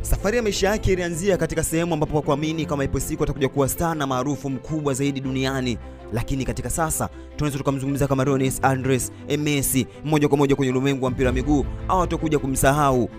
Safari ya maisha yake ilianzia katika sehemu ambapo hakuamini kama ipo siku atakuja kuwa star na maarufu mkubwa zaidi duniani, lakini katika sasa tunaweza tukamzungumzia kama Lionel Andres Messi moja kwa moja kwenye ulimwengu wa mpira wa miguu, au atakuja kumsahau.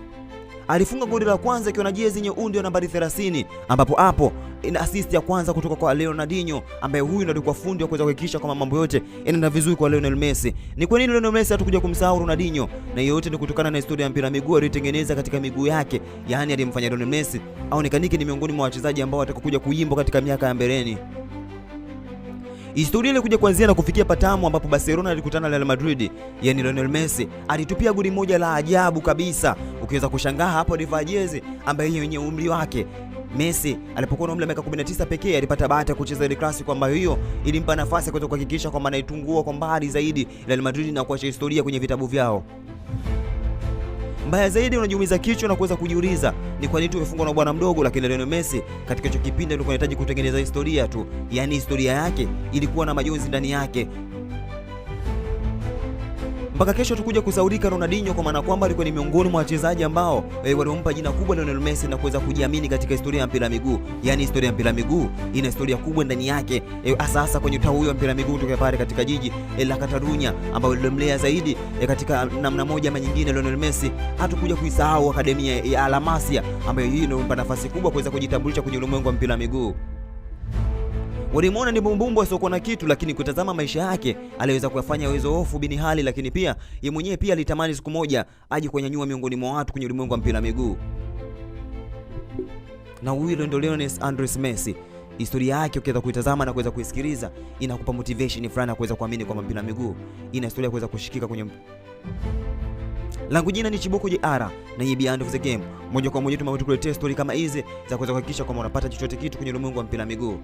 Alifunga goli la kwanza akiwa na jezi nyeusi ya nambari 30, ambapo hapo ina assist ya kwanza kutoka kwa Ronaldinho, ambaye huyu ndiye alikuwa fundi wa kuweza kuhakikisha kama mambo yote yanaenda vizuri kwa Lionel Messi. Ni kwa nini Lionel Messi atakuja kumsahau Ronaldinho? Na yote ni kutokana na historia ya mpira wa miguu aliyotengeneza katika miguu yake, yaani alimfanya Lionel Messi aonekanike ni miongoni mwa wachezaji ambao watakokuja kuimba katika miaka ya mbeleni. Historia ile kuja kuanzia na kufikia patamu ambapo Barcelona alikutana na Real Madrid. Yaani Lionel Messi alitupia goli moja la ajabu kabisa. Ukiweza kushangaa hapo alivaa jezi ambayo yenye umri wake. Messi alipokuwa na umri wa miaka 19 pekee alipata bahati ya kucheza ile Clasico ambayo hiyo ilimpa nafasi ya kuweza kuhakikisha kwamba anaitungua kwa mbali zaidi Real Madrid na kuacha historia kwenye vitabu vyao. Mbaya zaidi, unajiumiza kichwa na kuweza kujiuliza ni kwa nini tumefungwa na bwana mdogo, lakini Lionel Messi katika hicho kipindi alikuwa anahitaji kutengeneza historia tu. Yaani historia yake ilikuwa na majonzi ndani yake. Mpaka kesho tukuja kusaurika Ronaldinho, kwa maana kwamba alikuwa ni miongoni mwa wachezaji ambao walimpa jina kubwa Lionel Messi na kuweza kujiamini katika historia ya mpira wa miguu. Yaani historia ya mpira wa miguu ina historia kubwa ndani yake, hasa kwenye utao huyo mpira wa miguu kutoka pale katika jiji la Catalunya, ambao lilimlea zaidi katika namna moja ama nyingine. Lionel Messi hatakuja kuisahau akademia ya La Masia, ambayo hii inampa nafasi kubwa kuweza kujitambulisha kwenye ulimwengu wa mpira wa miguu. Walimuona ni bumbumbu asiokuwa na kitu, lakini kutazama maisha yake aliweza kuyafanya uwezo hofu bini hali, lakini pia yeye mwenyewe pia alitamani siku moja aje kunyanyua miongoni mwa watu kwenye ulimwengu wa mpira wa miguu. Na huyo ndio Lionel Andres Messi. Historia yake ukiweza kuitazama na kuweza kuisikiliza inakupa motivation fulani ya kuweza kuamini kwamba mpira wa miguu ina historia ya kuweza kushikika kwenye. Langu jina ni Chiboko JR na hii Beyond of the Game. Moja kwa moja tumekuletea story kama hizi za kuweza kuhakikisha kwamba unapata chochote kitu kwenye ulimwengu wa mpira wa miguu.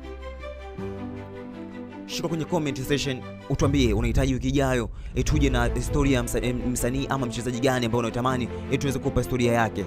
Shika kwenye comment section utuambie unahitaji wiki ijayo tuje na historia ya msanii ama mchezaji gani ambao unatamani tuweze kukupa historia yake.